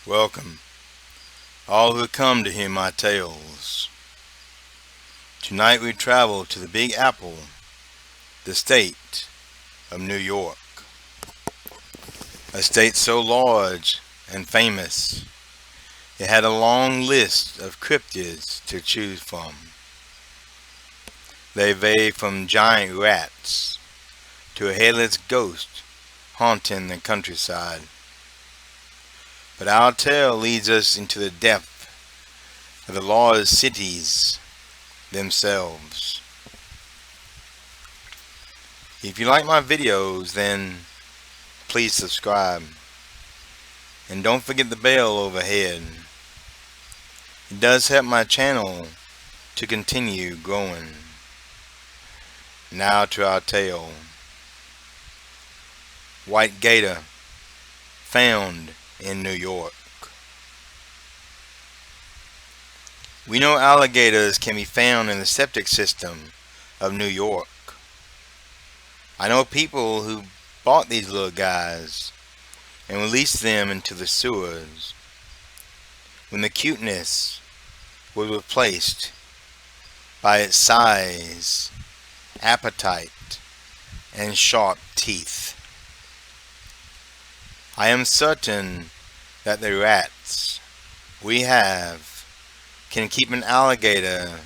Welcome, all who come to hear my tales. Tonight we travel to the Big Apple, the state of New York. A state so large and famous, it had a long list of cryptids to choose from. They vary from giant rats to a headless ghost haunting the countryside. But our tale leads us into the depth of the large cities themselves. If you like my videos, then please subscribe. And don't forget the bell overhead. It does help my channel to continue growing. Now to our tale. White gator found in New York. We know alligators can be found in the septic system of New York. I know people who bought these little guys and released them into the sewers when the cuteness was replaced by its size, appetite, and sharp teeth. I am certain that the rats we have can keep an alligator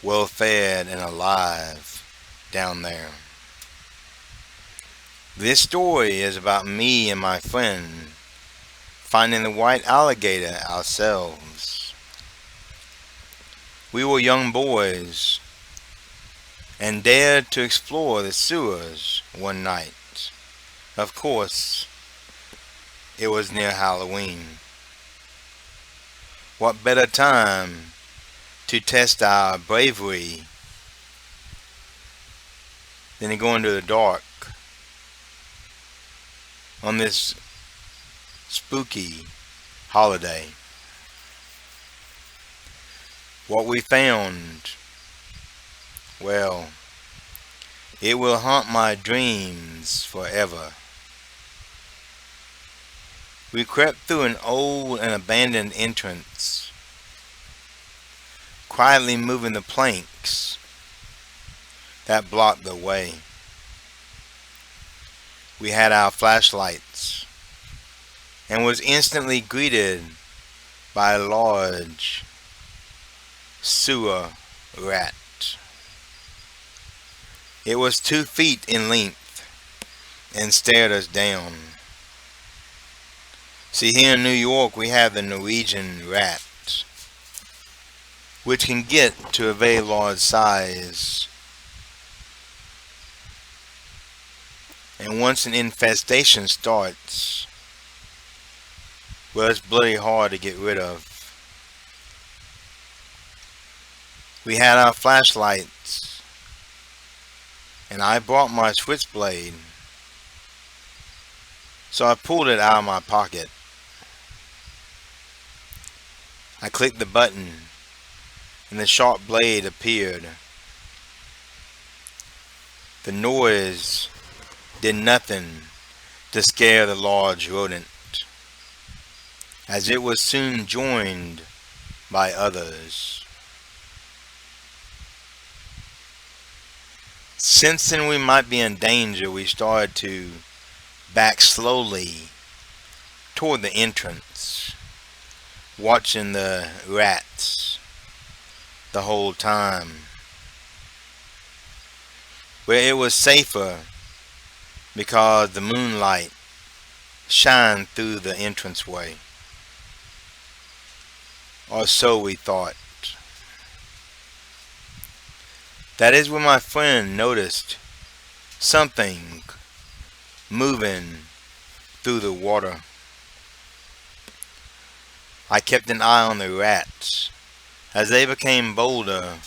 well fed and alive down there. This story is about me and my friend finding the white alligator ourselves. We were young boys and dared to explore the sewers one night. Of course, it was near Halloween. What better time to test our bravery than to go into the dark on this spooky holiday? What we found, well, it will haunt my dreams forever. We crept through an old and abandoned entrance, quietly moving the planks that blocked the way. We had our flashlights and was instantly greeted by a large sewer rat. It was 2 feet in length and stared us down. See, here in New York we have the Norwegian rat, which can get to a very large size. And once an infestation starts, well, it's bloody hard to get rid of. We had our flashlights, and I brought my switchblade, so I pulled it out of my pocket. I clicked the button, and the sharp blade appeared. The noise did nothing to scare the large rodent, as it was soon joined by others. Sensing we might be in danger, we started to back slowly toward the entrance, watching the rats the whole time, where it was safer because the moonlight shined through the entranceway, or so we thought. That is when my friend noticed something moving through the water. I kept an eye on the rats as they became bolder,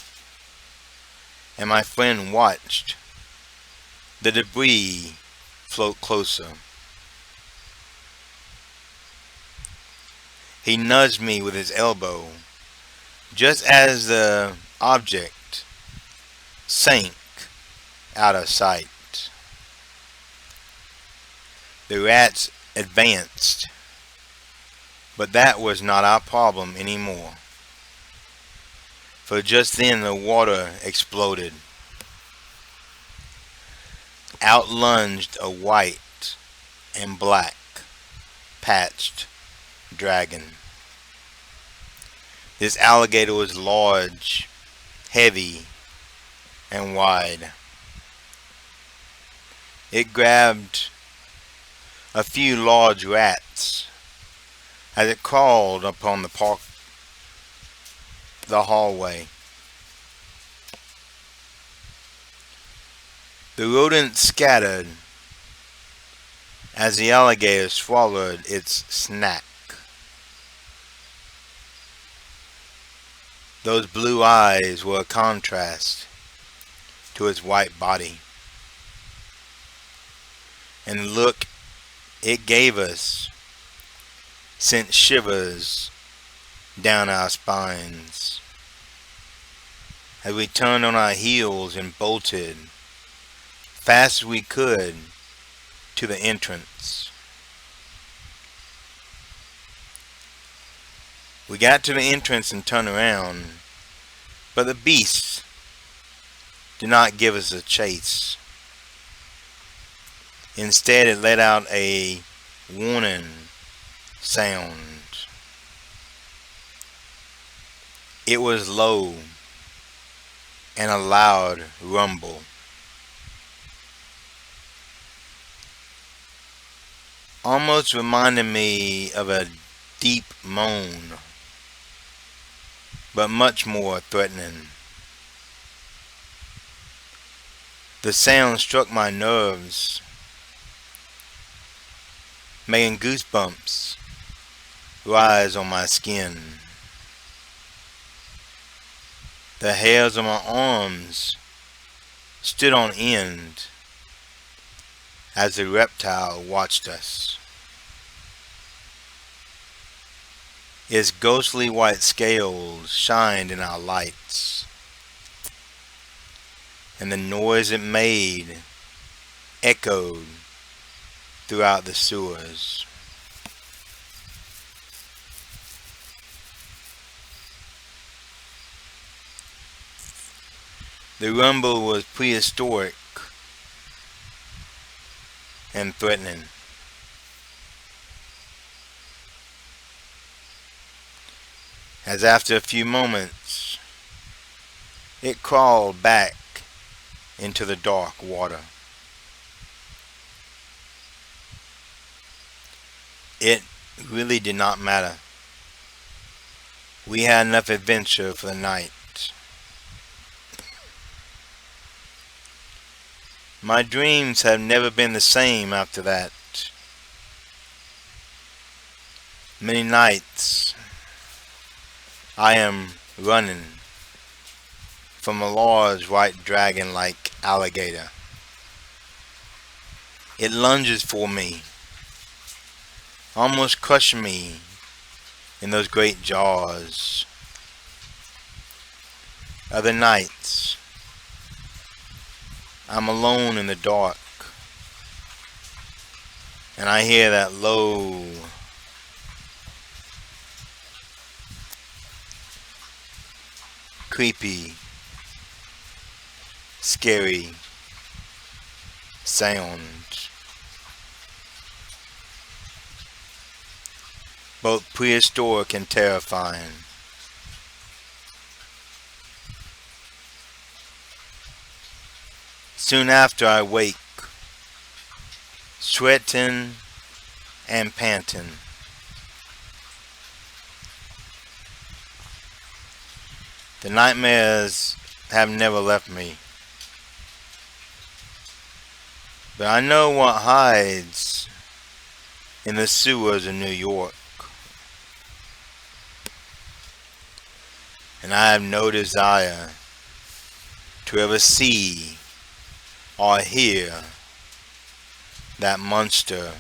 and my friend watched the debris float closer. He nudged me with his elbow just as the object sank out of sight. The rats advanced But that was not our problem anymore. For just then the water exploded. Out lunged a white and black patched dragon. This alligator was large, heavy, and wide. It grabbed a few large rats as it crawled upon the hallway. The rodents scattered as the alligator swallowed its snack. Those blue eyes were a contrast to its white body. And the look it gave us sent shivers down our spines as we turned on our heels and bolted fast as we could to the entrance. We got to the entrance and turned around, but the beast did not give us a chase. Instead, it let out a warning sound. It was low and a loud rumble. Almost reminded me of a deep moan, but much more threatening. The sound struck my nerves, making goosebumps rise on my skin. The hairs on my arms stood on end as the reptile watched us. Its ghostly white scales shined in our lights, and the noise it made echoed throughout the sewers. The rumble was prehistoric and threatening. As after a few moments, it crawled back into the dark water. It really did not matter. We had enough adventure for the night. My dreams have never been the same after that. Many nights I am running from a large white dragon-like alligator. It lunges for me, almost crushing me in those great jaws. Other nights, I'm alone in the dark, and I hear that low, creepy, scary sound. Both prehistoric and terrifying. Soon after I wake, sweating and panting. The nightmares have never left me. But I know what hides in the sewers of New York. And I have no desire to ever see or hear that monster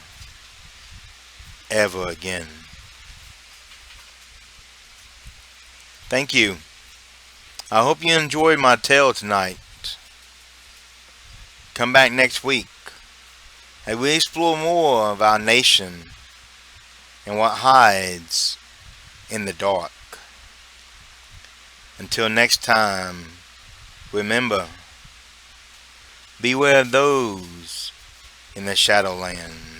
ever again. Thank you. I hope you enjoyed my tale tonight. Come back next week as we explore more of our nation and what hides in the dark. Until next time, remember, beware of those in the Shadowland.